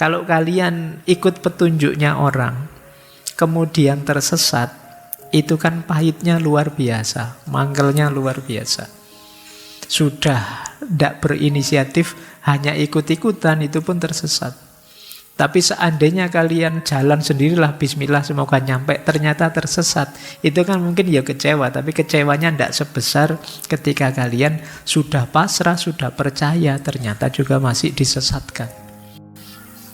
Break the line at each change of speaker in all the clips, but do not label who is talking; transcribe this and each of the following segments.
Kalau kalian ikut petunjuknya orang, kemudian tersesat, itu kan pahitnya luar biasa, mangkelnya luar biasa. Sudah tidak berinisiatif, hanya ikut-ikutan, itu pun tersesat. Tapi seandainya kalian jalan sendirilah, bismillah semoga nyampe, ternyata tersesat, itu kan mungkin ya kecewa, tapi kecewanya tidak sebesar ketika kalian sudah pasrah, sudah percaya, ternyata juga masih disesatkan.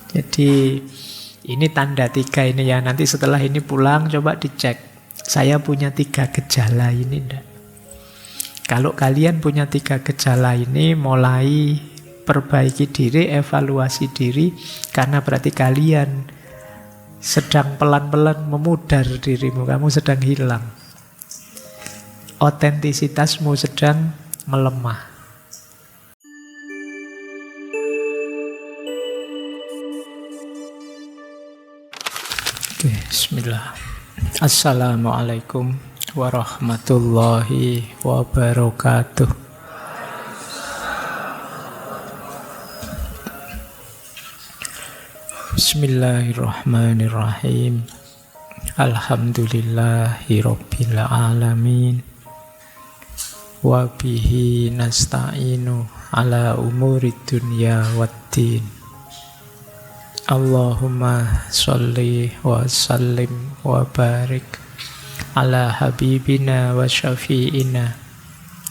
Jadi ini tanda 3 ini ya. Nanti setelah ini pulang coba dicek, saya punya 3 gejala ini enggak? Kalau kalian punya 3 gejala ini, mulai perbaiki diri, evaluasi diri, karena berarti kalian sedang pelan-pelan memudar dirimu, kamu sedang hilang. Otentisitasmu sedang melemah. Oke, bismillah. Assalamualaikum warahmatullahi wabarakatuh. Bismillahirrahmanirrahim. Alhamdulillahi rabbil alamin. Wa bihi nasta'inu ala umurid dunya waddin. Allahumma sholli wa sallim wa barik ala habibina wa syafi'ina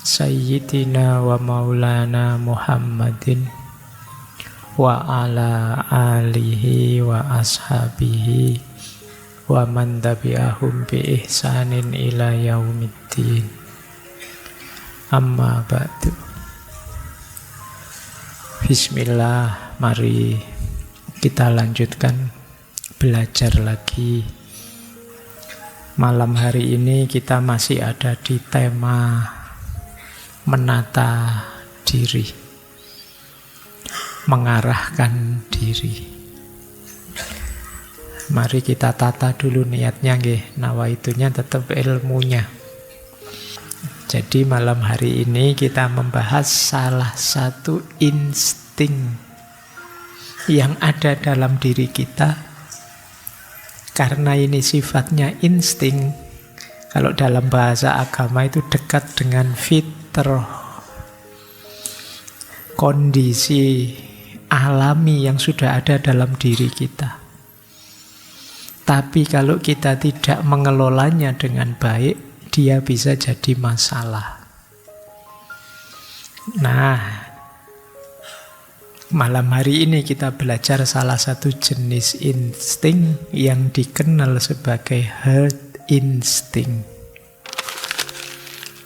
sayyidina wa maulana Muhammadin wa ala alihi wa ashabihi wa man tabi'ahum bi ihsanin ila yaumiddin. Amma ba'du. Bismillah, mari kita lanjutkan belajar lagi. Malam hari ini kita masih ada di tema menata diri, mengarahkan diri. Mari kita tata dulu niatnya nggih, nawaitunya tetap ilmunya. Jadi malam hari ini kita membahas salah satu insting yang ada dalam diri kita. Karena ini sifatnya insting, kalau dalam bahasa agama itu dekat dengan fitrah, kondisi alami yang sudah ada dalam diri kita. Tapi kalau kita tidak mengelolanya dengan baik, dia bisa jadi masalah. Nah, malam hari ini kita belajar salah satu jenis insting yang dikenal sebagai herd instinct.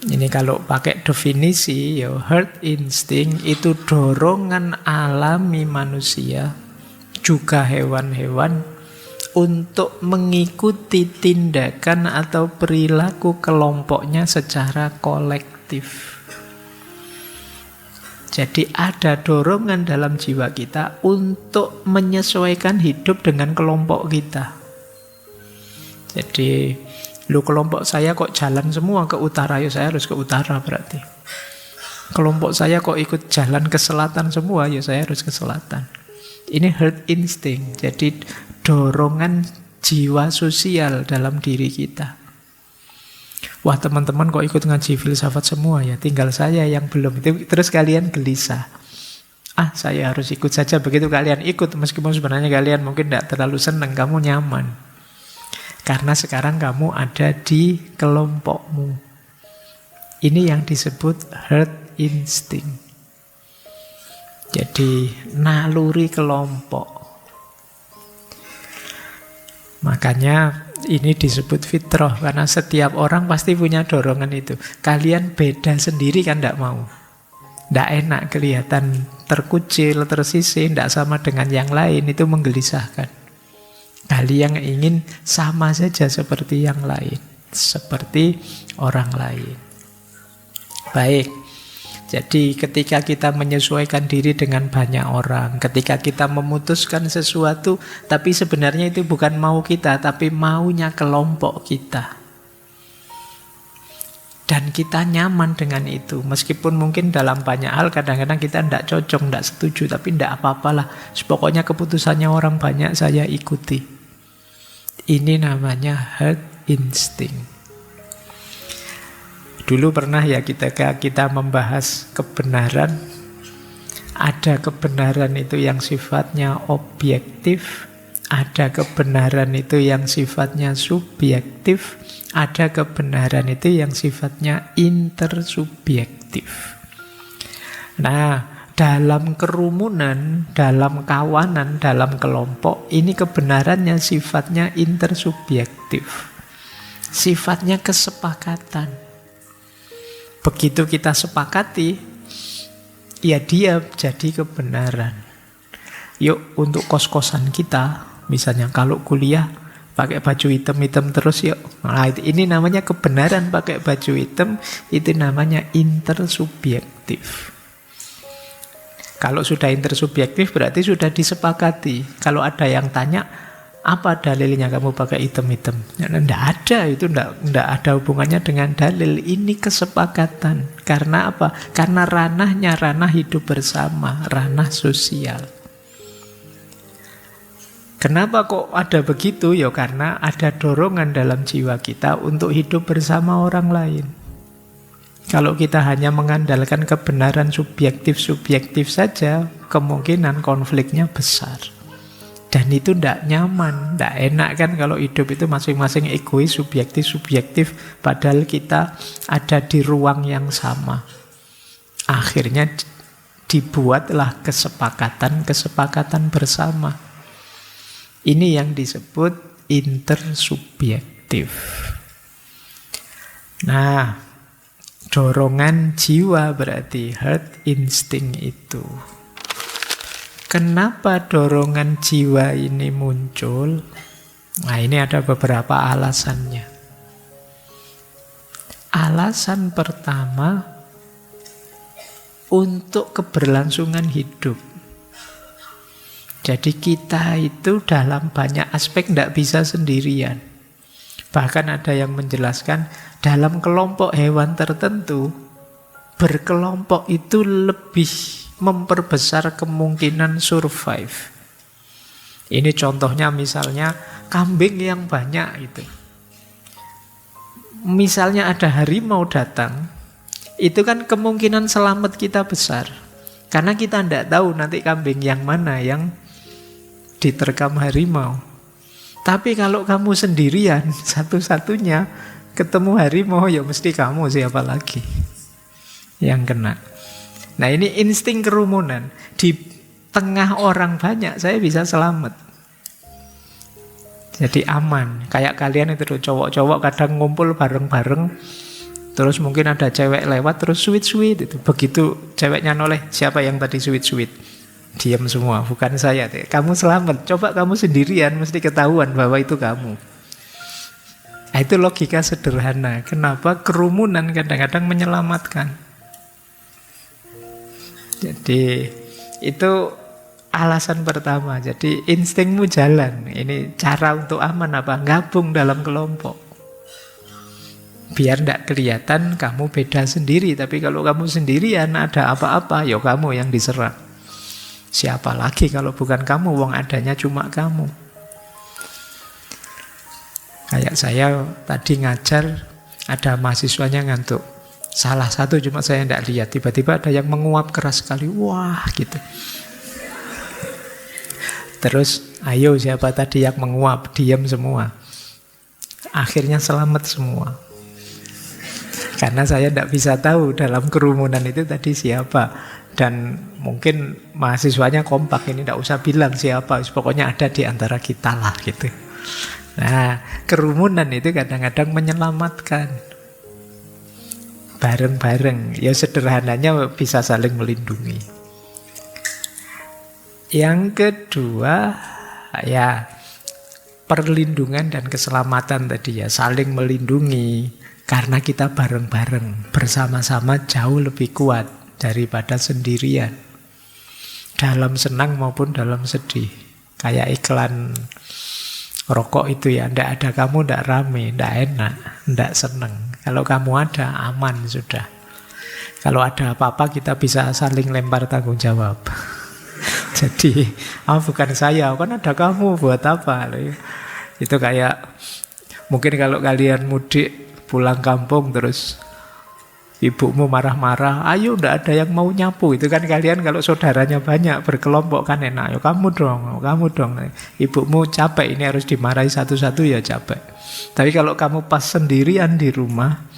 Ini kalau pakai definisi, ya, herd instinct itu dorongan alami manusia, juga hewan-hewan, untuk mengikuti tindakan atau perilaku kelompoknya secara kolektif. Jadi ada dorongan dalam jiwa kita untuk menyesuaikan hidup dengan kelompok kita. Jadi, kelompok saya kok jalan semua ke utara, ya saya harus ke utara berarti. Kelompok saya kok ikut jalan ke selatan semua, ya saya harus ke selatan. Ini herd instinct, jadi dorongan jiwa sosial dalam diri kita. Wah, teman-teman kok ikut ngaji filsafat semua ya, tinggal saya yang belum. Terus kalian gelisah. Saya harus ikut saja. Begitu kalian ikut, meskipun sebenarnya kalian mungkin tidak terlalu senang, kamu nyaman. Karena sekarang kamu ada di kelompokmu. Ini yang disebut herd instinct. Jadi naluri kelompok. Makanya ini disebut fitrah, karena setiap orang pasti punya dorongan itu. Kalian beda sendiri kan tidak mau. Tidak enak kelihatan terkucil, tersisih, tidak sama dengan yang lain, itu menggelisahkan. Kalian ingin sama saja seperti yang lain, seperti orang lain. Baik. Jadi ketika kita menyesuaikan diri dengan banyak orang, ketika kita memutuskan sesuatu, tapi sebenarnya itu bukan mau kita, tapi maunya kelompok kita. Dan kita nyaman dengan itu. Meskipun mungkin dalam banyak hal kadang-kadang kita tidak cocok, tidak setuju. Tapi tidak apa-apalah. Pokoknya keputusannya orang banyak saya ikuti. Ini namanya herd instinct. Dulu pernah ya kita membahas kebenaran. Ada kebenaran itu yang sifatnya objektif. Ada kebenaran itu yang sifatnya subjektif. Ada kebenaran itu yang sifatnya intersubjektif. Nah, dalam kerumunan, dalam kawanan, dalam kelompok, ini kebenarannya sifatnya intersubjektif. Sifatnya kesepakatan. Begitu kita sepakati, ya dia jadi kebenaran. Yuk, untuk kos-kosan kita, misalnya kalau kuliah, pakai baju hitam-hitam terus yuk. Nah, ini namanya kebenaran pakai baju hitam, itu namanya intersubjektif. Kalau sudah intersubjektif berarti sudah disepakati. Kalau ada yang tanya, apa dalilnya kamu pakai hitam-hitam? Tidak ada, itu tidak ada hubungannya dengan dalil. Ini kesepakatan. Karena apa? Karena ranahnya ranah hidup bersama, ranah sosial. Kenapa kok ada begitu? Ya karena ada dorongan dalam jiwa kita untuk hidup bersama orang lain. Kalau kita hanya mengandalkan kebenaran subjektif-subjektif saja, kemungkinan konfliknya besar. Dan itu tidak nyaman, tidak enak kan kalau hidup itu masing-masing egois, subjektif-subjektif, padahal kita ada di ruang yang sama. Akhirnya dibuatlah kesepakatan bersama. Ini yang disebut intersubjektif. Nah, dorongan jiwa berarti herd instinct itu. Kenapa dorongan jiwa ini muncul? Nah, ini ada beberapa alasannya. Alasan pertama, untuk keberlangsungan hidup. Jadi kita itu dalam banyak aspek tidak bisa sendirian. Bahkan ada yang menjelaskan dalam kelompok hewan tertentu, berkelompok itu lebih memperbesar kemungkinan survive. Ini contohnya misalnya kambing yang banyak itu. Misalnya ada harimau datang, itu kan kemungkinan selamat kita besar. Karena kita tidak tahu nanti kambing yang mana yang diterkam harimau. Tapi kalau kamu sendirian, satu-satunya ketemu harimau, ya mesti kamu, siapa lagi yang kena. Nah, ini insting kerumunan. Di tengah orang banyak, saya bisa selamat. Jadi aman. Kayak kalian itu cowok-cowok kadang ngumpul bareng-bareng, terus mungkin ada cewek lewat, terus sweet-sweet itu. Begitu ceweknya noleh, siapa yang tadi sweet-sweet? Diam semua, bukan saya. Kamu selamat. Coba kamu sendirian, mesti ketahuan bahwa itu kamu. Nah, itu logika sederhana. Kenapa kerumunan kadang-kadang menyelamatkan. Jadi itu alasan pertama. Jadi instingmu jalan. Ini cara untuk aman apa? Gabung dalam kelompok. Biar tidak kelihatan kamu beda sendiri. Tapi kalau kamu sendirian, ada apa-apa, ya kamu yang diserang. Siapa lagi kalau bukan kamu, wong adanya cuma kamu. Kayak saya tadi ngajar, ada mahasiswanya ngantuk. Salah satu cuma saya tidak lihat, tiba-tiba ada yang menguap keras sekali. Wah, gitu. Terus, ayo siapa tadi yang menguap? Diam semua. Akhirnya selamat semua. Karena saya tidak bisa tahu dalam kerumunan itu tadi siapa. Dan mungkin mahasiswanya kompak, ini tidak usah bilang siapa, pokoknya ada di antara kita lah gitu. Nah, kerumunan itu kadang-kadang menyelamatkan. Bareng-bareng, ya sederhananya bisa saling melindungi. Yang kedua, ya perlindungan dan keselamatan tadi ya, saling melindungi. Karena kita bareng-bareng, bersama-sama jauh lebih kuat daripada sendirian. Dalam senang maupun dalam sedih. Kayak iklan rokok itu ya, ndak ada kamu ndak rame, ndak enak, ndak seneng. Kalau kamu ada, aman sudah. Kalau ada apa-apa kita bisa saling lempar tanggung jawab. Jadi, bukan saya, kan ada kamu, buat apa? Itu kayak, mungkin kalau kalian mudik pulang kampung terus ibumu marah-marah, ayo ndak ada yang mau nyapu. Itu kan kalian kalau saudaranya banyak berkelompok kan enak. Yo kamu dong. Ibumu capek ini harus dimarahi satu-satu ya capek. Tapi kalau kamu pas sendirian di rumah,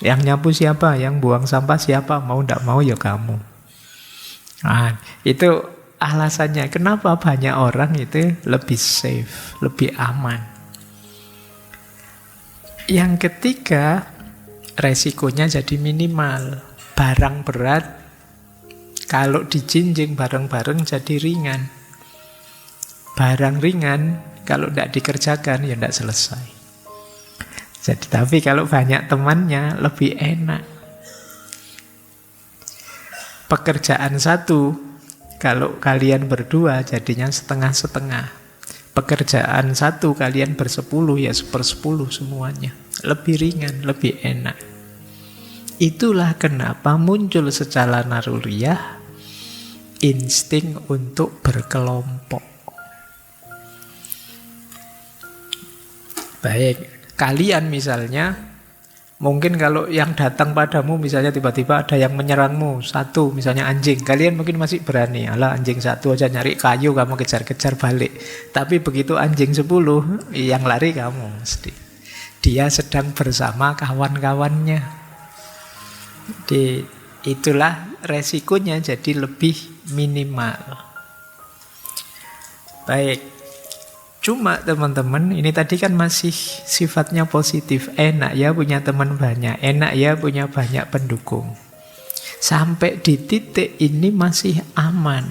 yang nyapu siapa? Yang buang sampah siapa? Mau ndak mau ya kamu. Nah, itu alasannya kenapa banyak orang itu lebih safe, lebih aman. Yang ketiga, resikonya jadi minimal. Barang berat kalau dijinjing bareng-bareng jadi ringan. Barang ringan kalau tidak dikerjakan ya tidak selesai. Jadi tapi kalau banyak temannya lebih enak. Pekerjaan satu kalau kalian berdua jadinya setengah-setengah. Pekerjaan satu kalian bersepuluh ya 1/10 semuanya. Lebih ringan, lebih enak. Itulah kenapa muncul secara naluriah insting untuk berkelompok. Baik, kalian misalnya, mungkin kalau yang datang padamu misalnya tiba-tiba ada yang menyerangmu, satu misalnya anjing, kalian mungkin masih berani, alah anjing satu aja nyari kayu kamu kejar-kejar balik. Tapi begitu anjing 10, yang lari kamu mesti. Dia sedang bersama kawan-kawannya. Itulah resikonya jadi lebih minimal. Baik. Cuma teman-teman, ini tadi kan masih sifatnya positif. Enak ya punya teman banyak, enak ya punya banyak pendukung. Sampai di titik ini masih aman.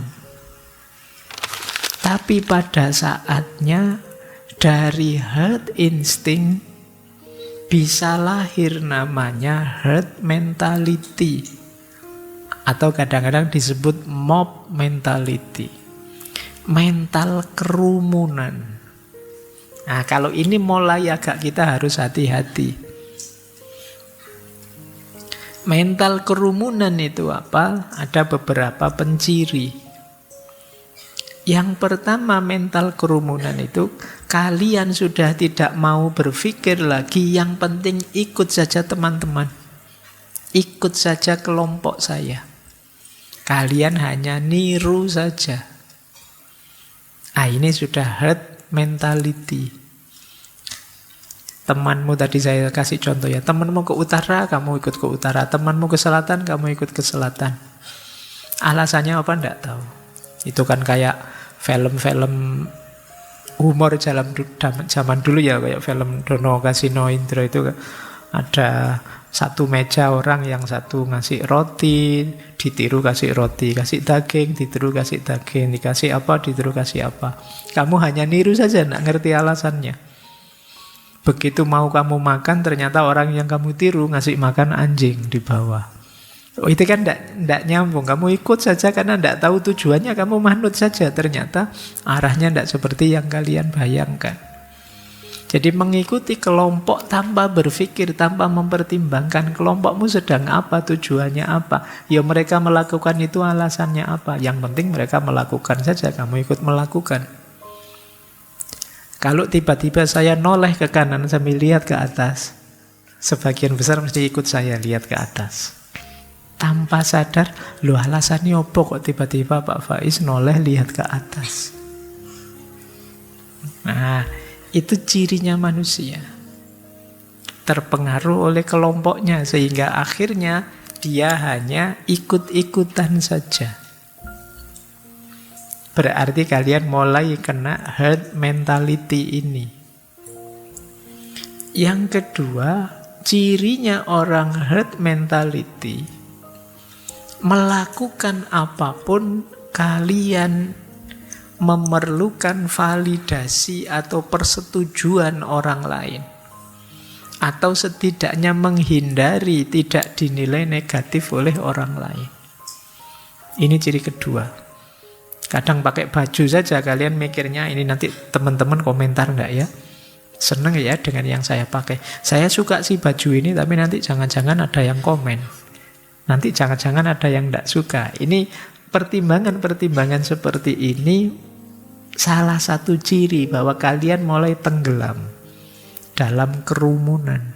Tapi pada saatnya dari herd instinct bisa lahir namanya herd mentality. Atau kadang-kadang disebut mob mentality. Mental kerumunan. Nah, kalau ini mulai agak kita harus hati-hati. Mental kerumunan itu apa? Ada beberapa penciri. Yang pertama mental kerumunan itu, kalian sudah tidak mau berpikir lagi, yang penting ikut saja teman-teman. Ikut saja kelompok saya. Kalian hanya niru saja. Ini sudah herd mentality. Temanmu tadi saya kasih contoh ya, temanmu ke utara, kamu ikut ke utara. Temanmu ke selatan, kamu ikut ke selatan. Alasannya apa? Enggak tahu. Itu kan kayak film-film humor zaman dulu ya, kayak film Dono Kasino Indro itu ada satu meja orang, yang satu ngasih roti, ditiru kasih roti, kasih daging, ditiru kasih daging, dikasih apa, ditiru kasih apa. Kamu hanya niru saja, tidak ngerti alasannya. Begitu mau kamu makan, ternyata orang yang kamu tiru ngasih makan anjing di bawah. Itu kan tidak nyambung. Kamu ikut saja karena tidak tahu tujuannya, kamu manut saja. Ternyata arahnya tidak seperti yang kalian bayangkan. Jadi mengikuti kelompok tanpa berpikir, tanpa mempertimbangkan kelompokmu sedang apa, tujuannya apa. Ya mereka melakukan itu alasannya apa. Yang penting mereka melakukan saja, kamu ikut melakukan. Kalau tiba-tiba saya noleh ke kanan sambil lihat ke atas, sebagian besar mesti ikut saya lihat ke atas. Tanpa sadar, loh alasannya apa kok tiba-tiba Pak Faiz noleh lihat ke atas. Nah, itu cirinya manusia. Terpengaruh oleh kelompoknya sehingga akhirnya dia hanya ikut-ikutan saja. Berarti kalian mulai kena herd mentality ini. Yang kedua, cirinya orang herd mentality, melakukan apapun kalian memerlukan validasi atau persetujuan orang lain. Atau setidaknya menghindari tidak dinilai negatif oleh orang lain. Ini ciri kedua. Kadang pakai baju saja kalian mikirnya ini nanti teman-teman komentar enggak ya? Seneng ya dengan yang saya pakai. Saya suka sih baju ini, tapi nanti jangan-jangan ada yang komen. Nanti jangan-jangan ada yang tidak suka. Ini pertimbangan-pertimbangan seperti ini salah satu ciri bahwa kalian mulai tenggelam dalam kerumunan.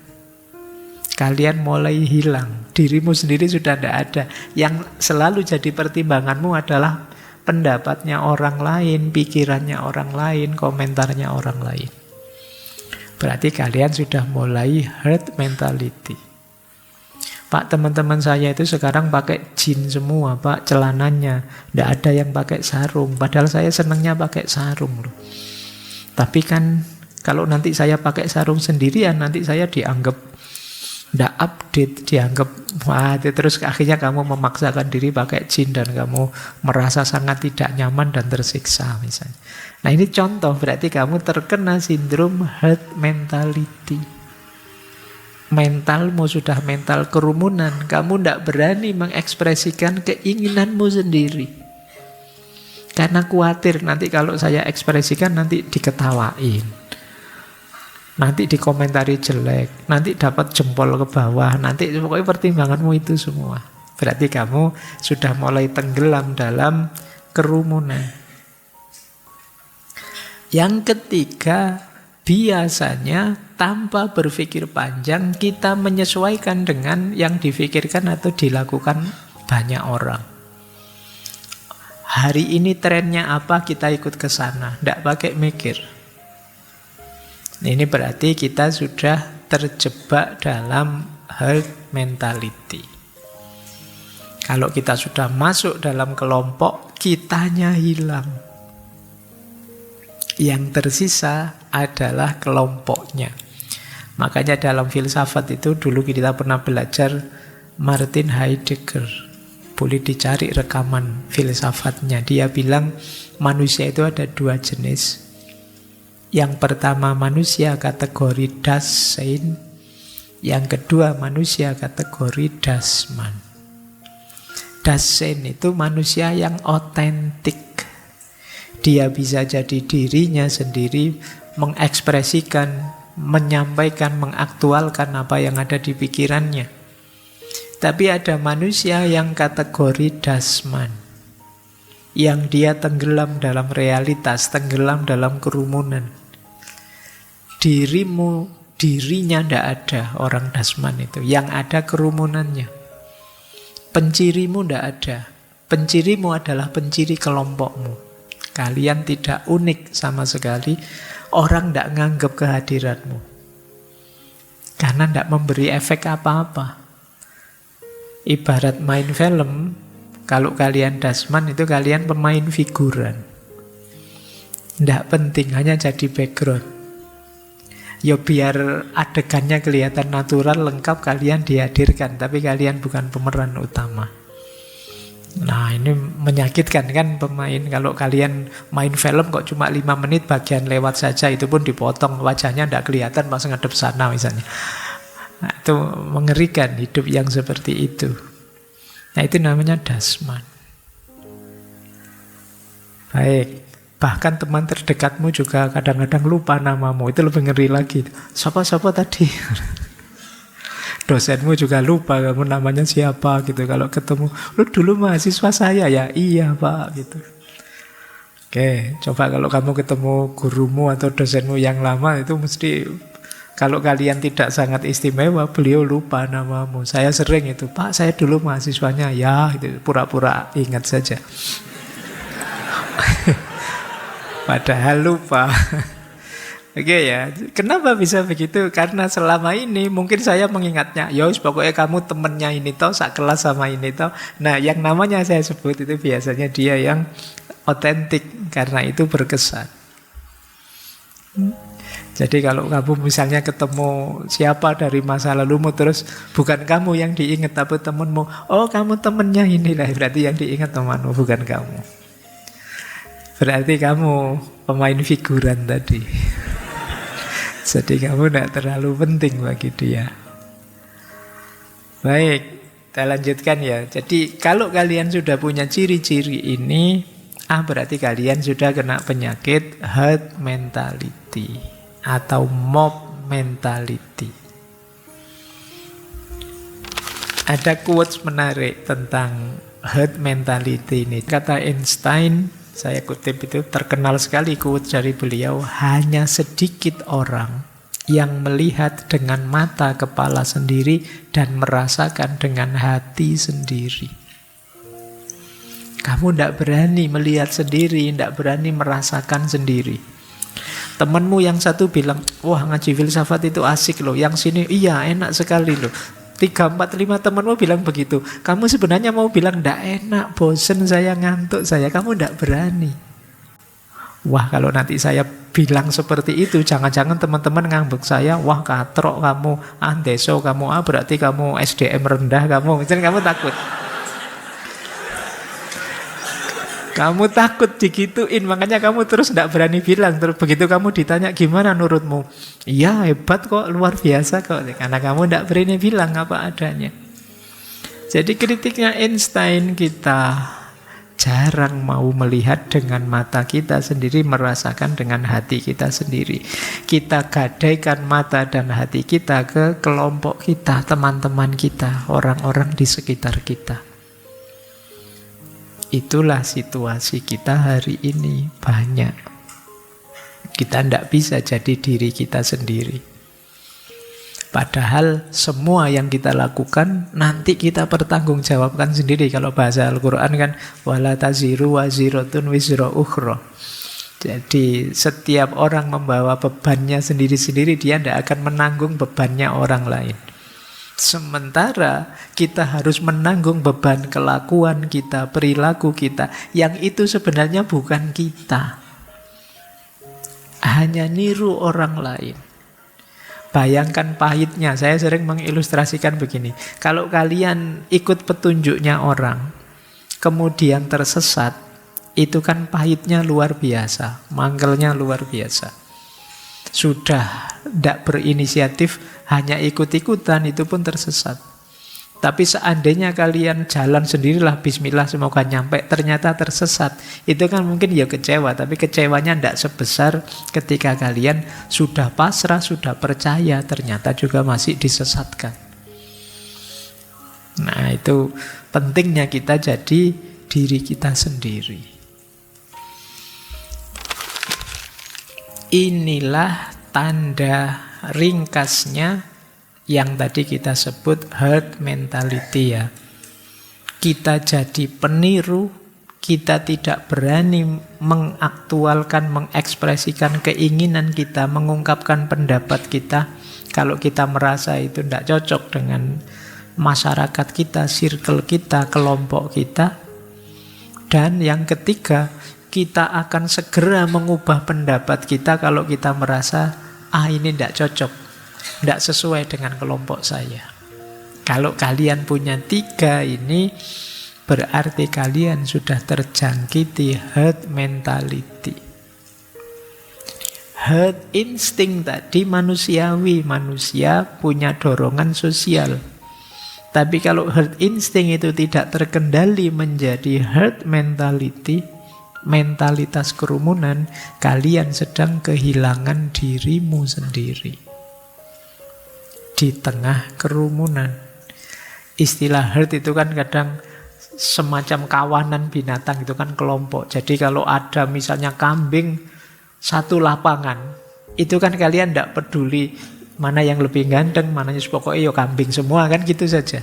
Kalian mulai hilang. Dirimu sendiri sudah tidak ada. Yang selalu jadi pertimbanganmu adalah pendapatnya orang lain, pikirannya orang lain, komentarnya orang lain. Berarti kalian sudah mulai herd mentality. Pak, teman-teman saya itu sekarang pakai jeans semua, Pak, celananya. Tidak ada yang pakai sarung. Padahal saya senangnya pakai sarung loh. Tapi kan kalau nanti saya pakai sarung sendirian, nanti saya dianggap tidak update, dianggap wah, terus akhirnya kamu memaksakan diri pakai jeans dan kamu merasa sangat tidak nyaman dan tersiksa misalnya. Nah ini contoh, berarti kamu terkena sindrom herd mentality. Mentalmu sudah mental kerumunan, kamu tidak berani mengekspresikan keinginanmu sendiri. Karena khawatir nanti kalau saya ekspresikan nanti diketawain. Nanti dikomentari jelek, nanti dapat jempol ke bawah, nanti pokoknya pertimbanganmu itu semua. Berarti kamu sudah mulai tenggelam dalam kerumunan. Yang ketiga, biasanya tanpa berpikir panjang kita menyesuaikan dengan yang difikirkan atau dilakukan banyak orang. Hari ini trennya apa, kita ikut ke sana, tidak pakai mikir. Ini berarti kita sudah terjebak dalam herd mentality. Kalau kita sudah masuk dalam kelompok, kitanya hilang. Yang tersisa adalah kelompoknya. Makanya dalam filsafat itu dulu kita pernah belajar Martin Heidegger. Boleh dicari rekaman filsafatnya. Dia bilang manusia itu ada dua jenis. Yang pertama manusia kategori Dasein, yang kedua manusia kategori Dasman. Dasein itu manusia yang otentik. Dia bisa jadi dirinya sendiri, mengekspresikan, menyampaikan, mengaktualkan apa yang ada di pikirannya. Tapi ada manusia yang kategori Dasman, yang dia tenggelam dalam realitas, tenggelam dalam kerumunan. Dirinya tidak ada orang Dasman itu. Yang ada kerumunannya. Pencirimu tidak ada. Pencirimu adalah penciri kelompokmu. Kalian tidak unik sama sekali. Orang tidak nganggap kehadiranmu. Karena tidak memberi efek apa-apa. Ibarat main film, kalau kalian Dasman itu kalian pemain figuran. Tidak penting, hanya jadi background. Ya biar adegannya kelihatan natural, lengkap, kalian dihadirkan. Tapi kalian bukan pemeran utama. Nah ini menyakitkan kan pemain. Kalau kalian main film kok cuma 5 menit bagian lewat saja, itu pun dipotong, wajahnya tidak kelihatan pas ngadep sana misalnya. Nah, itu mengerikan hidup yang seperti itu. Nah itu namanya Dasman. Baik. Bahkan teman terdekatmu juga kadang-kadang lupa namamu. Itu lebih ngeri lagi. Siapa tadi? Dosenmu juga lupa kamu namanya siapa gitu. Kalau ketemu, lu dulu mahasiswa saya ya? Iya Pak gitu. Oke, coba kalau kamu ketemu gurumu atau dosenmu yang lama, itu mesti, kalau kalian tidak sangat istimewa, beliau lupa namamu. Saya sering itu, Pak saya dulu mahasiswanya. Ya, itu pura-pura ingat saja. Padahal lupa. Oke ya, kenapa bisa begitu? Karena selama ini mungkin saya mengingatnya, yos pokoknya kamu temennya ini toh, sekelas sama ini toh. Nah yang namanya saya sebut itu biasanya dia yang otentik, karena itu berkesan. Jadi kalau kamu misalnya ketemu siapa dari masa lalumu, terus bukan kamu yang diingat tapi temenmu, oh kamu temennya inilah, berarti yang diingat temanmu bukan kamu. Berarti kamu pemain figuran tadi. Jadi kamu tidak terlalu penting bagi dia. Baik, kita lanjutkan ya. Jadi kalau kalian sudah punya ciri-ciri ini, berarti kalian sudah kena penyakit herd mentality. atau mob mentality. Ada quotes menarik tentang herd mentality ini. Kata Einstein, saya kutip itu, terkenal sekali quotes dari beliau, hanya sedikit orang yang melihat dengan mata kepala sendiri dan merasakan dengan hati sendiri. Kamu tidak berani melihat sendiri, tidak berani merasakan sendiri. Temanmu yang satu bilang, wah ngaji filsafat itu asik loh. Yang sini, iya enak sekali loh. 3, 4, 5 temanmu bilang begitu. Kamu sebenarnya mau bilang, tidak enak, bosen saya, ngantuk saya. Kamu tidak berani. Wah kalau nanti saya bilang seperti itu, jangan-jangan teman-teman ngambek saya, wah katrok kamu, deso kamu, berarti kamu SDM rendah kamu. Misalnya kamu takut. Kamu takut digituin, makanya kamu terus tidak berani bilang. Terus begitu kamu ditanya, gimana menurutmu? Iya hebat kok, luar biasa kok. Karena kamu tidak berani bilang apa adanya. Jadi kritiknya Einstein, kita jarang mau melihat dengan mata kita sendiri, merasakan dengan hati kita sendiri. Kita gadaikan mata dan hati kita ke kelompok kita, teman-teman kita, orang-orang di sekitar kita. Itulah situasi kita hari ini, banyak. Kita tidak bisa jadi diri kita sendiri. Padahal semua yang kita lakukan nanti kita pertanggungjawabkan sendiri. Kalau bahasa Al-Quran kan wala taziru waziratun wizra ukhra. Jadi setiap orang membawa bebannya sendiri-sendiri, dia tidak akan menanggung bebannya orang lain. Sementara kita harus menanggung beban kelakuan kita, perilaku kita, yang itu sebenarnya bukan kita, hanya niru orang lain. Bayangkan pahitnya. Saya sering mengilustrasikan begini, kalau kalian ikut petunjuknya orang kemudian tersesat, itu kan pahitnya luar biasa, mangkelnya luar biasa. Sudah tidak berinisiatif, hanya ikut-ikutan, itu pun tersesat. Tapi seandainya kalian jalan sendirilah, bismillah semoga nyampe, ternyata tersesat, itu kan mungkin ya kecewa, tapi kecewanya tidak sebesar ketika kalian sudah pasrah, sudah percaya, ternyata juga masih disesatkan. Nah itu pentingnya kita jadi diri kita sendiri. Inilah tanda ringkasnya yang tadi kita sebut herd mentality ya. Kita jadi peniru, kita tidak berani mengaktualkan, mengekspresikan keinginan kita, mengungkapkan pendapat kita. Kalau kita merasa itu tidak cocok dengan masyarakat kita, circle kita, kelompok kita. Dan yang ketiga, kita akan segera mengubah pendapat kita kalau kita merasa ini tidak cocok, tidak sesuai dengan kelompok saya. Kalau kalian punya 3 ini, berarti kalian sudah terjangkiti herd mentality. Herd instinct tadi manusiawi, manusia punya dorongan sosial. Tapi kalau herd instinct itu tidak terkendali menjadi herd mentality, mentalitas kerumunan, kalian sedang kehilangan dirimu sendiri di tengah kerumunan. Istilah herd itu kan kadang semacam kawanan binatang, itu kan kelompok. Jadi kalau ada misalnya kambing satu lapangan, itu kan kalian tidak peduli mana yang lebih ganteng, mananya pokoknya kambing semua, kan gitu saja.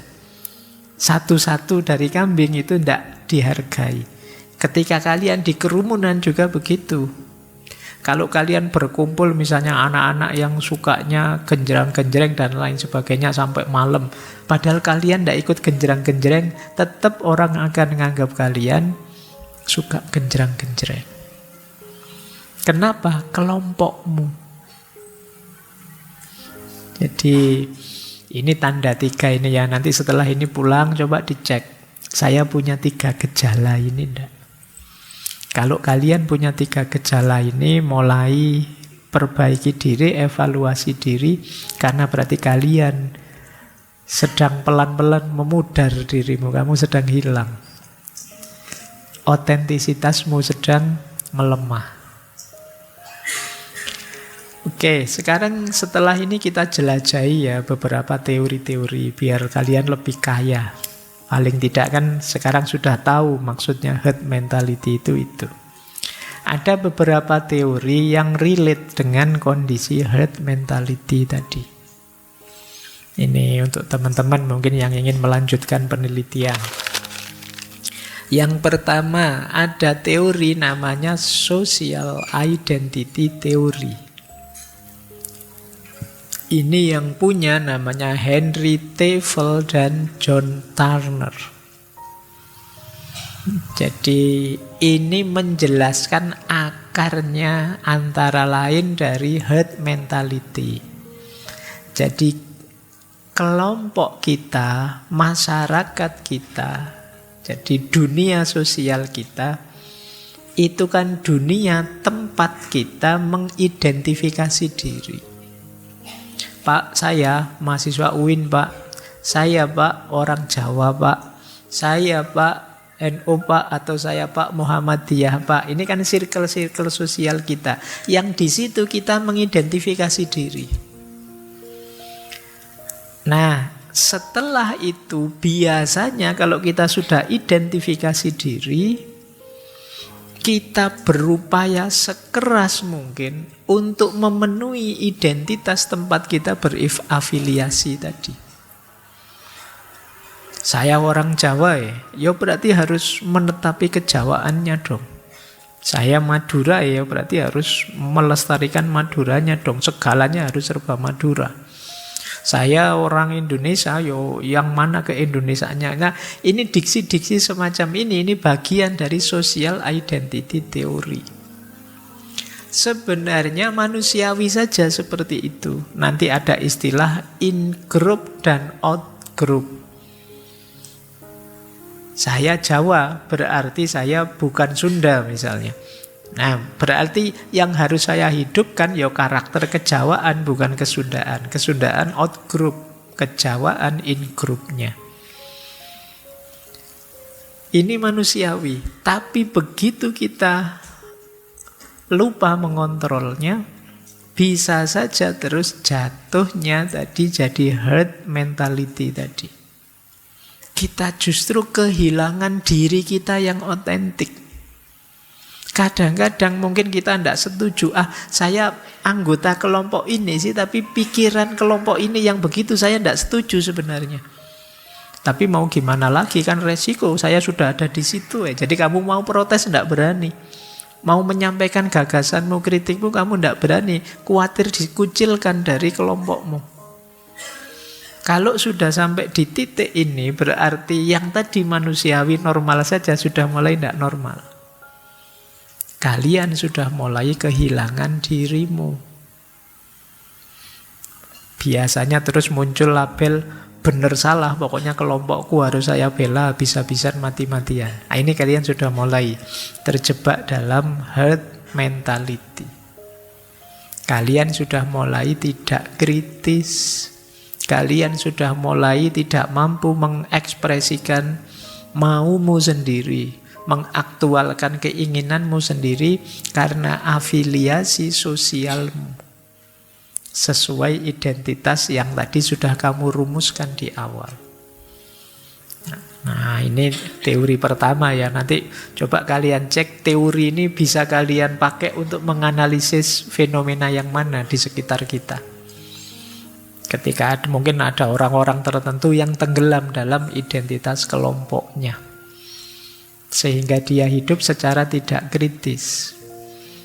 Satu-satu dari kambing itu tidak dihargai. Ketika kalian di kerumunan juga begitu. Kalau kalian berkumpul misalnya anak-anak yang sukanya genjreng-genjreng dan lain sebagainya sampai malam, padahal kalian tidak ikut genjreng-genjreng, tetap orang akan menganggap kalian suka genjreng-genjreng. Kenapa? Kelompokmu. Jadi ini tanda 3 ini ya. Nanti setelah ini pulang coba dicek, saya punya 3 gejala ini enggak? Kalau kalian punya 3 gejala ini, mulai perbaiki diri, evaluasi diri, karena berarti kalian sedang pelan-pelan memudar dirimu, kamu sedang hilang. Otentisitasmu sedang melemah. Oke, sekarang setelah ini kita jelajahi ya beberapa teori-teori biar kalian lebih kaya. Paling tidak kan sekarang sudah tahu maksudnya herd mentality itu. Ada beberapa teori yang relate dengan kondisi herd mentality tadi. Ini untuk teman-teman mungkin yang ingin melanjutkan penelitian. Yang pertama, ada teori namanya social identity theory. Ini yang punya namanya Henry Tevel dan John Turner. Jadi ini menjelaskan akarnya antara lain dari herd mentality. Jadi kelompok kita, masyarakat kita, jadi dunia sosial kita, itu kan dunia tempat kita mengidentifikasi diri. Pak, saya mahasiswa UIN, Pak. Saya, Pak, orang Jawa, Pak. Saya, Pak, NU, Pak, atau saya, Pak, Muhammadiyah, Pak. Ini kan circle-circle sosial kita. Yang di situ kita mengidentifikasi diri. Nah, setelah itu biasanya kalau kita sudah identifikasi diri, kita berupaya sekeras mungkin untuk memenuhi identitas tempat kita berafiliasi tadi. Saya orang Jawa ya berarti harus menetapi kejawaannya dong. Saya Madura ya berarti harus melestarikan Maduranya dong. Segalanya harus serba Madura. Saya orang Indonesia, yang mana ke Indonesianya. Nah, ini diksi-diksi semacam ini bagian dari social identity theory. Sebenarnya manusiawi saja seperti itu. Nanti ada istilah in group dan out group. Saya Jawa, berarti saya bukan Sunda misalnya. Nah, berarti yang harus saya hidupkan ya karakter kejawaan, bukan kesundaan. Kesundaan out group, kejawaan in groupnya. Ini manusiawi, tapi begitu kita lupa mengontrolnya, bisa saja terus jatuhnya tadi jadi herd mentality tadi. Kita justru kehilangan diri kita yang otentik. Kadang-kadang mungkin kita tidak setuju. Saya anggota kelompok ini sih, tapi pikiran kelompok ini yang begitu saya tidak setuju sebenarnya. Tapi mau gimana lagi, kan resiko saya sudah ada di situ. Jadi kamu mau protes tidak berani. Mau menyampaikan gagasanmu, kritikmu kamu tidak berani. Khawatir dikucilkan dari kelompokmu. Kalau sudah sampai di titik ini, berarti yang tadi manusiawi normal saja sudah mulai tidak normal. Kalian sudah mulai kehilangan dirimu. Biasanya terus muncul label benar salah, pokoknya kelompokku harus saya bela habis-habisan mati-matian. Nah, ini kalian sudah mulai terjebak dalam herd mentality. Kalian sudah mulai tidak kritis. Kalian sudah mulai tidak mampu mengekspresikan maumu sendiri, mengaktualkan keinginanmu sendiri karena afiliasi sosialmu sesuai identitas yang tadi sudah kamu rumuskan di awal. Nah, ini teori pertama ya. Nanti coba kalian cek teori ini bisa kalian pakai untuk menganalisis fenomena yang mana di sekitar kita. Ketika mungkin ada orang-orang tertentu yang tenggelam dalam identitas kelompoknya, sehingga dia hidup secara tidak kritis,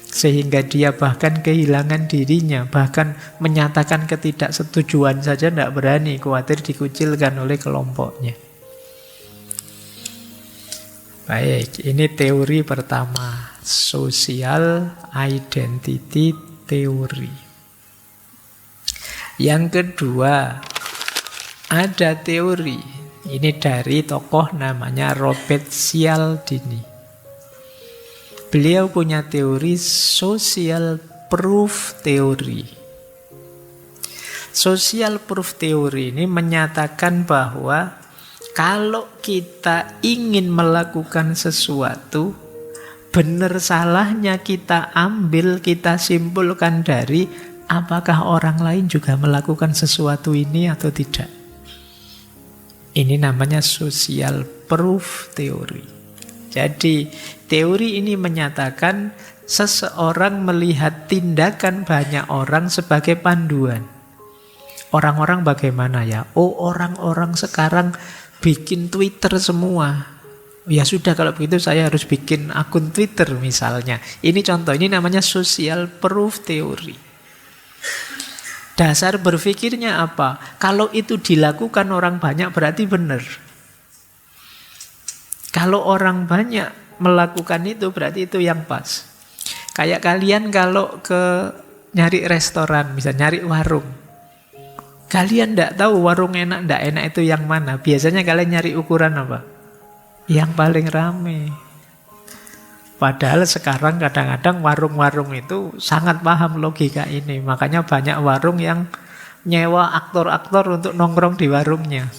sehingga dia bahkan kehilangan dirinya, bahkan menyatakan ketidaksetujuan saja tidak berani, khawatir dikucilkan oleh kelompoknya. Baik, ini teori pertama, social identity theory. Yang kedua, ada teori. Ini dari tokoh namanya Robert Cialdini. Beliau punya teori social proof theory. Social proof theory ini menyatakan bahwa kalau kita ingin melakukan sesuatu, benar salahnya kita ambil, kita simpulkan dari apakah orang lain juga melakukan sesuatu ini atau tidak. Ini namanya social proof theory. Jadi teori ini menyatakan seseorang melihat tindakan banyak orang sebagai panduan. Orang-orang bagaimana ya? Oh, orang-orang sekarang bikin Twitter semua. Ya sudah, kalau begitu saya harus bikin akun Twitter misalnya. Ini contoh, ini namanya social proof theory. Dasar berpikirnya apa? Kalau itu dilakukan orang banyak berarti benar. Kalau orang banyak melakukan itu berarti itu yang pas. Kayak kalian kalau ke nyari restoran, bisa nyari warung. Kalian tidak tahu warung enak, tidak enak itu yang mana. Biasanya kalian nyari ukuran apa? Yang paling rame. Padahal sekarang kadang-kadang warung-warung itu sangat paham logika ini. Makanya banyak warung yang nyewa aktor-aktor untuk nongkrong di warungnya.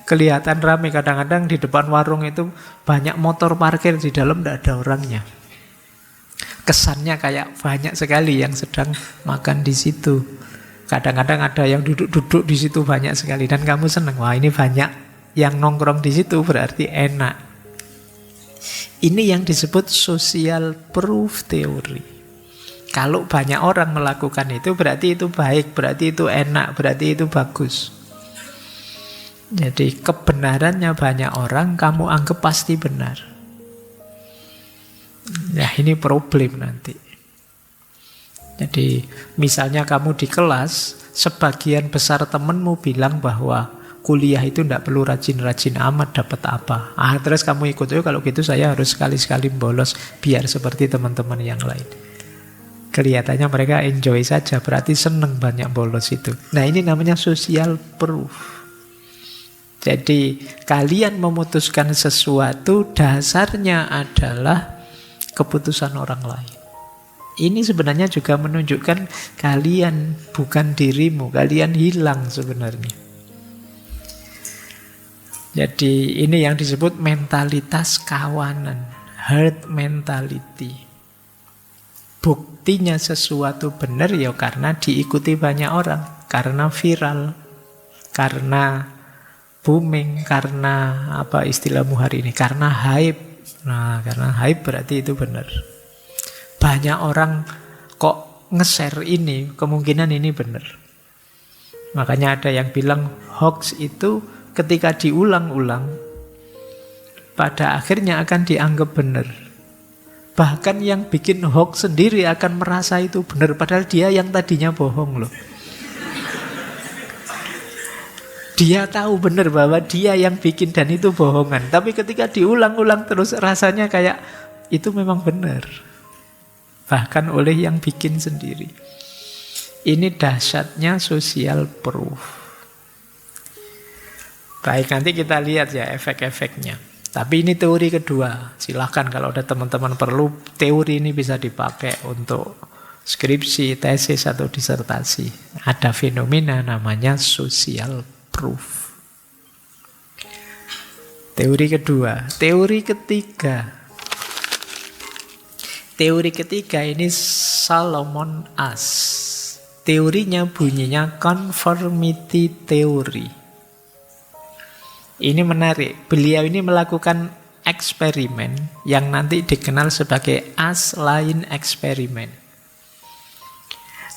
Kelihatan rame, kadang-kadang di depan warung itu banyak motor parkir, di dalam tidak ada orangnya. Kesannya kayak banyak sekali yang sedang makan di situ. Kadang-kadang ada yang duduk-duduk di situ banyak sekali dan kamu senang. Wah, ini banyak yang nongkrong di situ berarti enak. Ini yang disebut social proof theory. Kalau banyak orang melakukan itu berarti itu baik, berarti itu enak, berarti itu bagus. Jadi kebenarannya banyak orang kamu anggap pasti benar. Nah, ini problem nanti. Jadi misalnya kamu di kelas, sebagian besar temenmu bilang bahwa kuliah itu tidak perlu rajin-rajin amat dapat apa. Terus kamu ikut, kalau gitu saya harus sekali-sekali bolos biar seperti teman-teman yang lain. Kelihatannya mereka enjoy saja, berarti seneng banyak bolos itu. Nah, ini namanya social proof. Jadi kalian memutuskan sesuatu dasarnya adalah keputusan orang lain. Ini sebenarnya juga menunjukkan kalian bukan dirimu, kalian hilang sebenarnya. Jadi ini yang disebut mentalitas kawanan, herd mentality. Buktinya sesuatu benar ya karena diikuti banyak orang, karena viral, karena booming, karena apa istilahmu hari ini, karena hype. Nah, karena hype berarti itu benar. Banyak orang kok nge-share ini, kemungkinan ini benar. Makanya ada yang bilang hoax itu ketika diulang-ulang, pada akhirnya akan dianggap benar. Bahkan yang bikin hoax sendiri akan merasa itu benar, padahal dia yang tadinya bohong loh. Dia tahu benar bahwa dia yang bikin dan itu bohongan. Tapi ketika diulang-ulang terus rasanya kayak itu memang benar. Bahkan oleh yang bikin sendiri. Ini dahsyatnya social proof. Baik, nanti kita lihat ya efek-efeknya. Tapi ini teori kedua. Silahkan kalau ada teman-teman perlu, teori ini bisa dipakai untuk skripsi, tesis, atau disertasi. Ada fenomena namanya social proof. Teori kedua. Teori ketiga. Teori ketiga ini Solomon Asch. Teorinya bunyinya conformity theory. Ini menarik. Beliau ini melakukan eksperimen yang nanti dikenal sebagai Asch-Line eksperimen.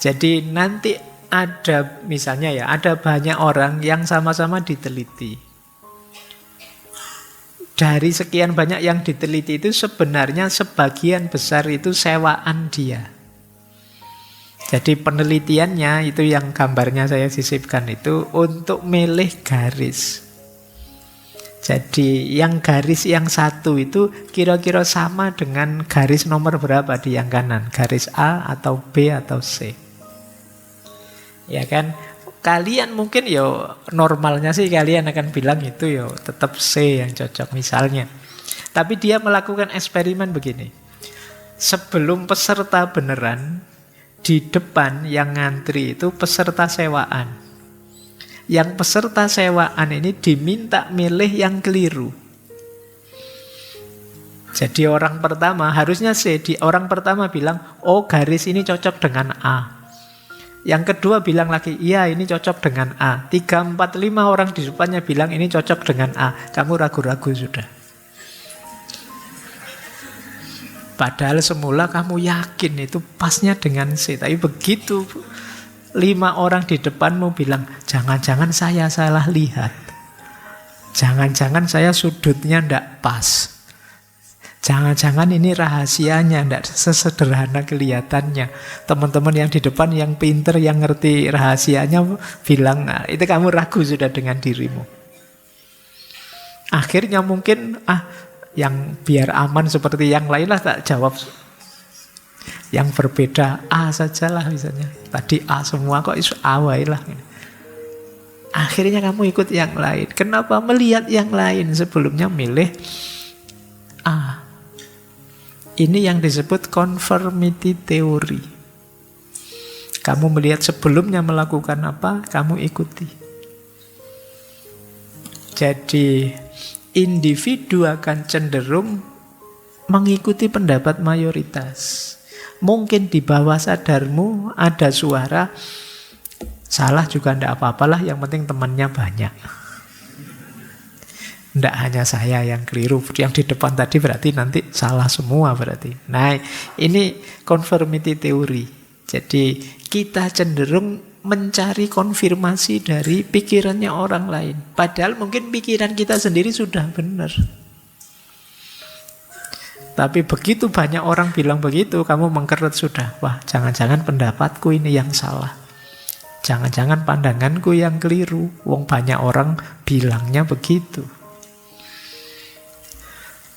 Jadi nanti ada misalnya ya, ada banyak orang yang sama-sama diteliti. Dari sekian banyak yang diteliti itu sebenarnya sebagian besar itu sewaan dia. Jadi penelitiannya itu yang gambarnya saya sisipkan itu untuk milih garis. Jadi yang garis yang satu itu kira-kira sama dengan garis nomor berapa di yang kanan. Garis A atau B atau C. Ya kan? Kalian mungkin ya normalnya sih kalian akan bilang itu ya tetap C yang cocok misalnya. Tapi dia melakukan eksperimen begini. Sebelum peserta beneran, di depan yang ngantri itu peserta sewaan. Yang peserta sewaan ini diminta milih yang keliru. Jadi orang pertama harusnya C, orang pertama bilang, oh garis ini cocok dengan A. Yang kedua bilang lagi, iya ini cocok dengan A. 3, 4, 5 orang di depannya bilang ini cocok dengan A. Kamu ragu-ragu sudah. Padahal semula kamu yakin itu pasnya dengan C. Tapi begitu 5 orang di depanmu bilang, jangan-jangan saya salah lihat. Jangan-jangan saya sudutnya ndak pas. Jangan-jangan ini rahasianya, tidak sesederhana kelihatannya. Teman-teman yang di depan, yang pinter, yang ngerti rahasianya bilang, nah, itu kamu ragu sudah dengan dirimu. Akhirnya mungkin, yang biar aman seperti yang lain lah, tak jawab yang berbeda, A sajalah misalnya. Tadi A semua, kok isu awai lah. Akhirnya kamu ikut yang lain. Kenapa? Melihat yang lain sebelumnya milih A. Ini yang disebut conformity theory. Kamu melihat sebelumnya melakukan apa, kamu ikuti. Jadi individu akan cenderung mengikuti pendapat mayoritas. Mungkin di bawah sadarmu ada suara, salah juga tidak apa-apalah, yang penting temannya banyak. Tidak hanya saya yang keliru, yang di depan tadi berarti nanti salah semua berarti. Nah, ini conformity theory. Jadi kita cenderung mencari konfirmasi dari pikirannya orang lain. Padahal mungkin pikiran kita sendiri sudah benar. Tapi begitu banyak orang bilang begitu, kamu mengkerut sudah. Wah, jangan-jangan pendapatku ini yang salah. Jangan-jangan pandanganku yang keliru. Wong banyak orang bilangnya begitu.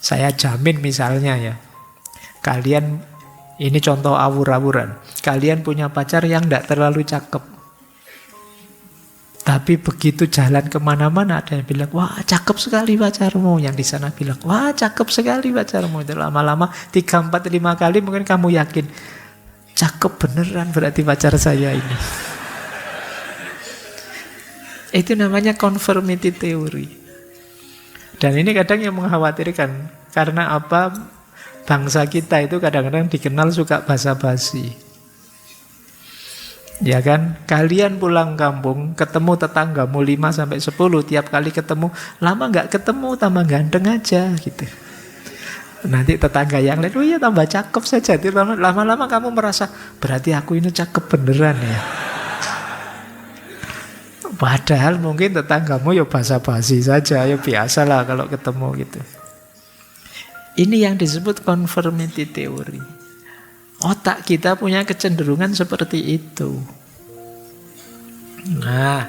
Saya jamin misalnya ya, kalian, ini contoh awur-awuran, kalian punya pacar yang tidak terlalu cakep. Tapi begitu jalan kemana-mana ada yang bilang, wah cakep sekali pacarmu. Yang di sana bilang, wah cakep sekali pacarmu. Itu lama-lama 3, 4, 5 kali mungkin kamu yakin, cakep beneran berarti pacar saya ini. Itu namanya conformity theory. Dan ini kadang yang mengkhawatirkan. Karena apa? Bangsa kita itu kadang-kadang dikenal suka basa-basi. Ya kan? Kalian pulang kampung, ketemu tetanggamu 5-10, tiap kali ketemu, lama nggak ketemu, tambah ganteng aja gitu. Nanti tetangga yang lain, oh iya tambah cakep saja. Lama-lama kamu merasa, berarti aku ini cakep beneran ya. Padahal mungkin tetanggamu ya basa-basi saja, ya biasalah kalau ketemu gitu. Ini yang disebut conformity theory. Otak kita punya kecenderungan seperti itu. Nah,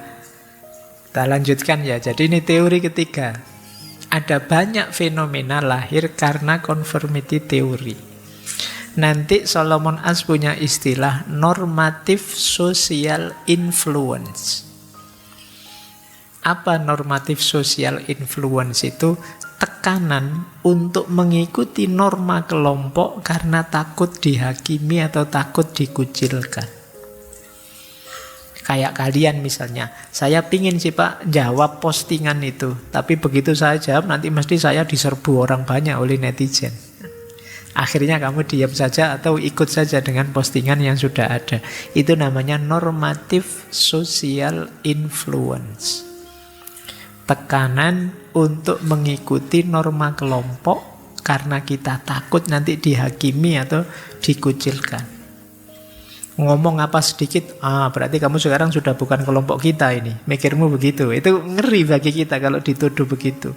kita lanjutkan ya. Jadi ini teori ketiga. Ada banyak fenomena lahir karena conformity theory. Nanti Solomon Asch punya istilah normative social influence. Apa normatif social influence itu? Tekanan untuk mengikuti norma kelompok karena takut dihakimi atau takut dikucilkan. Kayak kalian misalnya, saya pingin sih Pak jawab postingan itu, tapi begitu saya jawab nanti mesti saya diserbu orang banyak oleh netizen. Akhirnya kamu diam saja atau ikut saja dengan postingan yang sudah ada. Itu namanya normative social influence. Tekanan untuk mengikuti norma kelompok karena kita takut nanti dihakimi atau dikucilkan. Ngomong apa sedikit, berarti kamu sekarang sudah bukan kelompok kita ini. Mikirmu begitu. Itu ngeri bagi kita kalau dituduh begitu.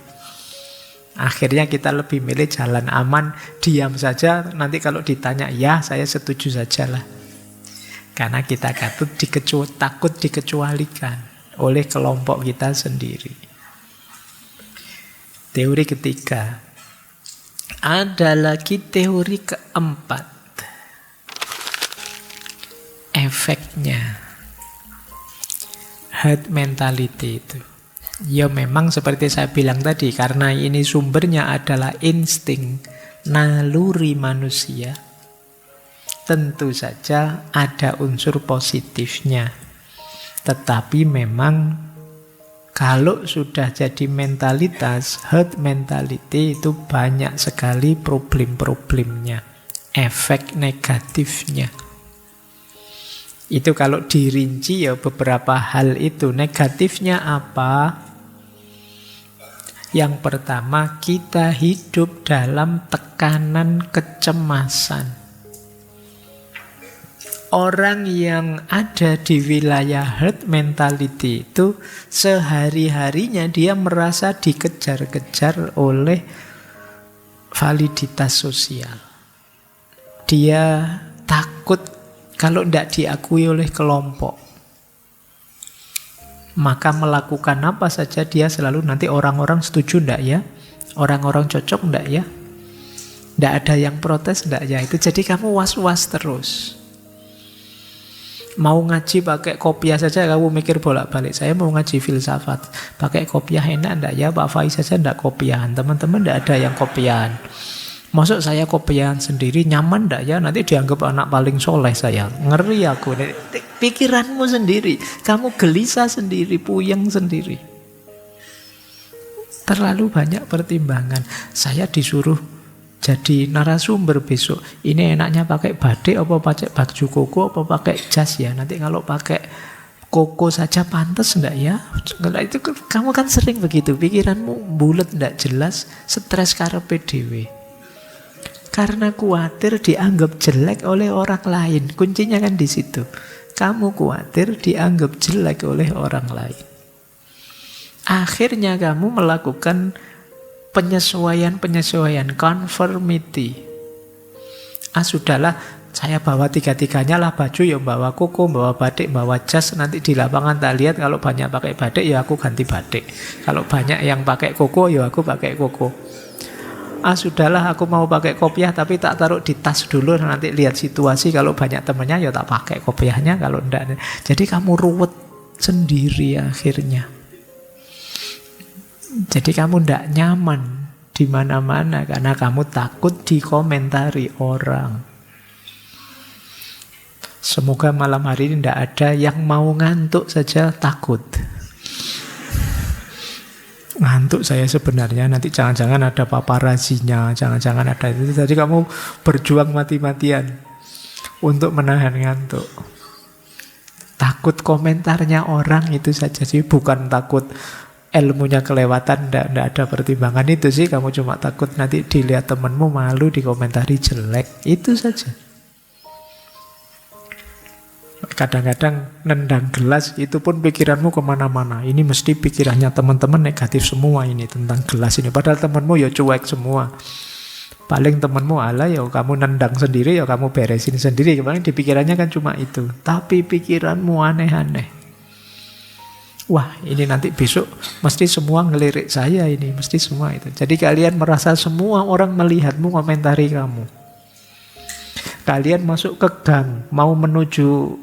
Akhirnya kita lebih milih jalan aman, diam saja. Nanti kalau ditanya, ya saya setuju sajalah. Karena kita takut dikecualikan oleh kelompok kita sendiri. Teori ketiga. Ada lagi teori keempat. Efeknya. Herd mentality itu. Ya memang seperti saya bilang tadi, karena ini sumbernya adalah insting naluri manusia. Tentu saja ada unsur positifnya. Tetapi memang kalau sudah jadi mentalitas, herd mentality itu banyak sekali problem-problemnya, efek negatifnya. Itu kalau dirinci ya beberapa hal itu. Negatifnya apa? Yang pertama, kita hidup dalam tekanan kecemasan. Orang yang ada di wilayah herd mentality itu sehari-harinya dia merasa dikejar-kejar oleh validitas sosial. Dia takut kalau tidak diakui oleh kelompok. Maka melakukan apa saja dia selalu nanti orang-orang setuju tidak ya? Orang-orang cocok tidak ya? Tidak ada yang protes tidak ya? Itu jadi kamu was-was terus. Mau ngaji pakai kopiah saja kamu mikir bolak-balik. Saya mau ngaji filsafat. Pakai kopiah enak tidak ya? Pak Faiz saja tidak kopiahan. Teman-teman tidak ada yang kopiahan. Masuk saya kopiahan sendiri, nyaman enggak ya? Nanti dianggap anak paling soleh saya. Ngeri aku. Pikiranmu sendiri. Kamu gelisah sendiri, puyeng sendiri. Terlalu banyak pertimbangan. Saya disuruh jadi narasumber besok. Ini enaknya pakai batik, apa pakai baju koko, apa pakai jas ya? Nanti kalau pakai koko saja pantas enggak ya? Itu kamu kan sering begitu. Pikiranmu bulat enggak jelas, stres karepe dhewe. Karena khawatir dianggap jelek oleh orang lain. Kuncinya kan di situ. Kamu khawatir dianggap jelek oleh orang lain. Akhirnya kamu melakukan penyesuaian, conformity. Sudahlah, saya bawa tiga-tiganya lah baju, ya bawa koko, bawa batik, bawa jas. Nanti di lapangan tak lihat kalau banyak pakai batik, ya aku ganti batik. Kalau banyak yang pakai koko, ya aku pakai koko. Sudahlah aku mau pakai kopiah tapi tak taruh di tas dulu, nanti lihat situasi, kalau banyak temannya ya tak pakai kopiahnya, kalau enggak. Jadi kamu ruwet sendiri akhirnya. Jadi kamu enggak nyaman di mana-mana karena kamu takut dikomentari orang. Semoga malam hari ini enggak ada yang mau ngantuk saja takut. Ngantuk saya sebenarnya, nanti jangan-jangan ada paparazinya, jangan-jangan ada itu. Jadi kamu berjuang mati-matian untuk menahan ngantuk. Takut komentarnya orang itu saja sih, bukan takut ilmunya kelewatan, enggak ada pertimbangan itu sih. Kamu cuma takut nanti dilihat temanmu malu, dikomentari jelek, itu saja. Kadang-kadang nendang gelas itu pun pikiranmu kemana-mana. Ini mesti pikirannya teman-teman negatif semua ini tentang gelas ini. Padahal temanmu ya cuek semua. Paling temanmu ala ya kamu nendang sendiri, ya kamu beresin sendiri. Kemarin di pikirannya kan cuma itu. Tapi pikiranmu aneh-aneh. Wah, ini nanti besok mesti semua ngelirik saya ini. Mesti semua itu. Jadi kalian merasa semua orang melihatmu, komentari kamu. Kalian masuk ke gang, mau menuju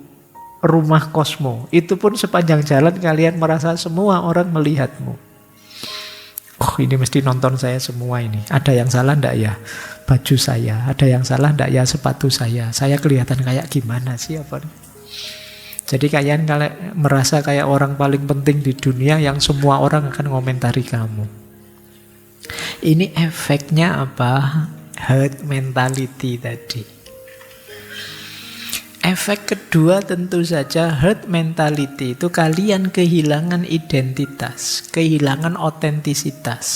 rumah Kosmo, itu pun sepanjang jalan kalian merasa semua orang melihatmu. Oh, ini mesti nonton saya semua ini. Ada yang salah ndak ya baju saya? Ada yang salah ndak ya sepatu saya? Saya kelihatan kayak gimana sih apa? Jadi kalian merasa kayak orang paling penting di dunia yang semua orang akan ngomentari kamu. Ini efeknya apa? Herd mentality tadi. Efek kedua tentu saja herd mentality itu kalian kehilangan identitas, kehilangan otentisitas.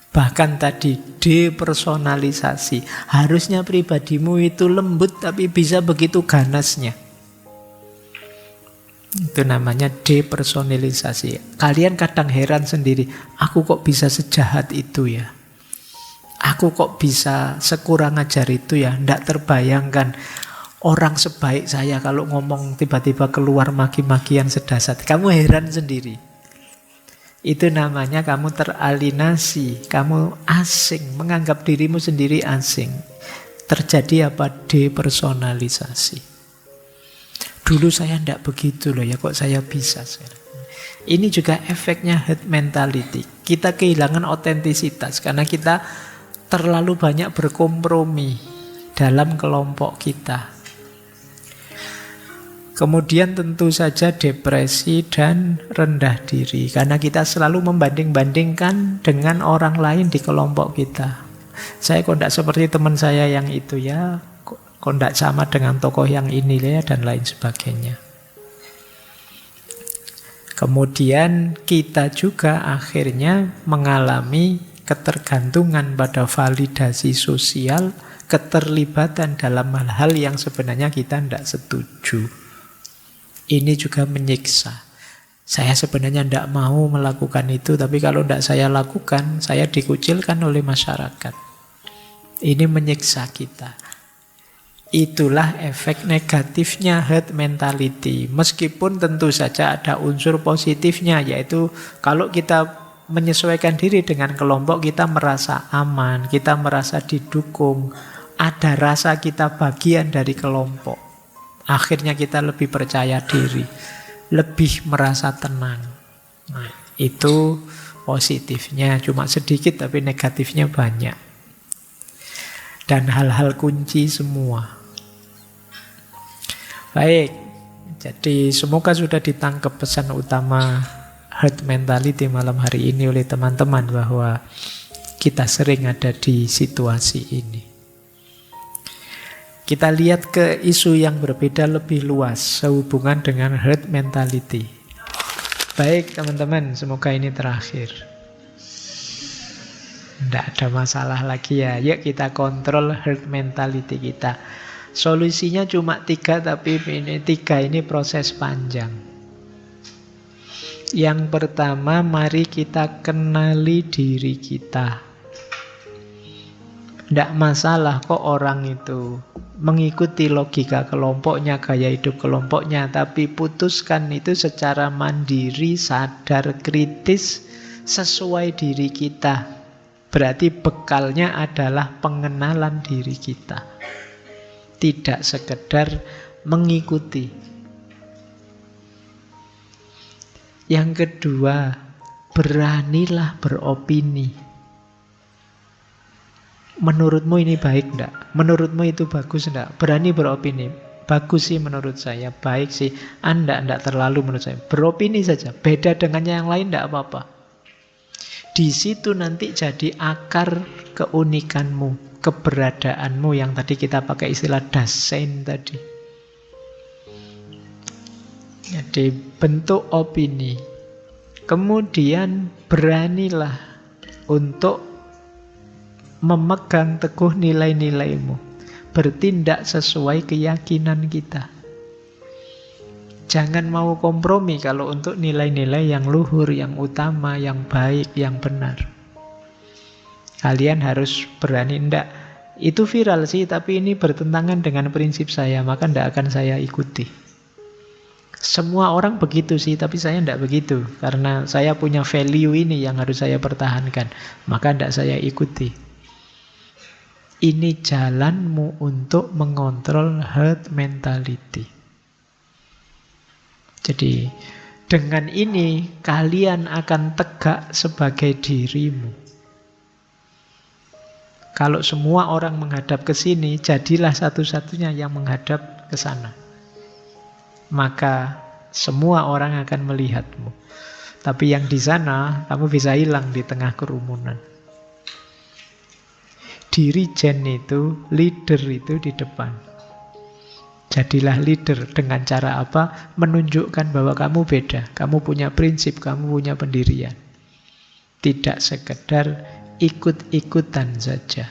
Bahkan tadi depersonalisasi. Harusnya pribadimu itu lembut tapi bisa begitu ganasnya. Itu namanya depersonalisasi. Kalian kadang heran sendiri, aku kok bisa sejahat itu ya? Aku kok bisa sekurang ajar itu ya? Nggak terbayangkan. Orang sebaik saya kalau ngomong tiba-tiba keluar maki-makian sedasat. Kamu heran sendiri. Itu namanya kamu teralinasi. Kamu asing. Menganggap dirimu sendiri asing. Terjadi apa? Depersonalisasi. Dulu saya tidak begitu loh ya. Kok saya bisa sekarang? Ini juga efeknya herd mentality. Kita kehilangan otentisitas. Karena kita terlalu banyak berkompromi dalam kelompok kita. Kemudian tentu saja depresi dan rendah diri. Karena kita selalu membanding-bandingkan dengan orang lain di kelompok kita. Saya kok tidak seperti teman saya yang itu ya. kok tidak sama dengan tokoh yang ini ya, dan lain sebagainya. Kemudian kita juga akhirnya mengalami ketergantungan pada validasi sosial, keterlibatan dalam hal-hal yang sebenarnya kita tidak setuju. Ini juga menyiksa. Saya sebenarnya tidak mau melakukan itu, tapi kalau tidak saya lakukan, saya dikucilkan oleh masyarakat. Ini menyiksa kita. Itulah efek negatifnya herd mentality. Meskipun tentu saja ada unsur positifnya, yaitu kalau kita menyesuaikan diri dengan kelompok, kita merasa aman, kita merasa didukung, ada rasa kita bagian dari kelompok. Akhirnya kita lebih percaya diri, lebih merasa tenang. Nah, itu positifnya, cuma sedikit tapi negatifnya banyak. Dan hal-hal kunci semua. Baik, jadi semoga sudah ditangkap pesan utama herd mentality malam hari ini oleh teman-teman, bahwa kita sering ada di situasi ini. Kita lihat ke isu yang berbeda lebih luas sehubungan dengan herd mentality. Baik teman-teman, semoga ini terakhir. Tidak ada masalah lagi ya. Yuk kita kontrol herd mentality kita. Solusinya cuma 3, tapi ini 3 ini proses panjang. Yang pertama, mari kita kenali diri kita. Tidak masalah kok orang itu mengikuti logika kelompoknya, gaya hidup kelompoknya, tapi putuskan itu secara mandiri, sadar, kritis, sesuai diri kita. Berarti bekalnya adalah pengenalan diri kita. Tidak sekedar mengikuti. Yang kedua, beranilah beropini. Menurutmu ini baik enggak? Menurutmu itu bagus enggak? Berani beropini. Bagus sih menurut saya, baik sih. Anda enggak terlalu menurut saya. Beropini saja, beda dengan yang lain enggak apa-apa. Di situ nanti jadi akar keunikanmu, keberadaanmu yang tadi kita pakai istilah Dasein tadi. Jadi bentuk opini. Kemudian beranilah untuk memegang teguh nilai-nilaimu, bertindak sesuai keyakinan kita. Jangan mau kompromi kalau untuk nilai-nilai yang luhur, yang utama, yang baik, yang benar. Kalian harus berani. Enggak, itu viral sih, tapi ini bertentangan dengan prinsip saya, maka enggak akan saya ikuti. Semua orang begitu sih, tapi saya enggak begitu. Karena saya punya value ini yang harus saya pertahankan, maka enggak saya ikuti. Ini jalanmu untuk mengontrol herd mentality. Jadi dengan ini kalian akan tegak sebagai dirimu. Kalau semua orang menghadap ke sini, jadilah satu-satunya yang menghadap ke sana. Maka semua orang akan melihatmu. Tapi yang di sana, kamu bisa hilang di tengah kerumunan. Dirijen itu, leader itu di depan. Jadilah leader dengan cara apa? Menunjukkan bahwa kamu beda. Kamu punya prinsip, kamu punya pendirian. Tidak sekedar ikut-ikutan saja.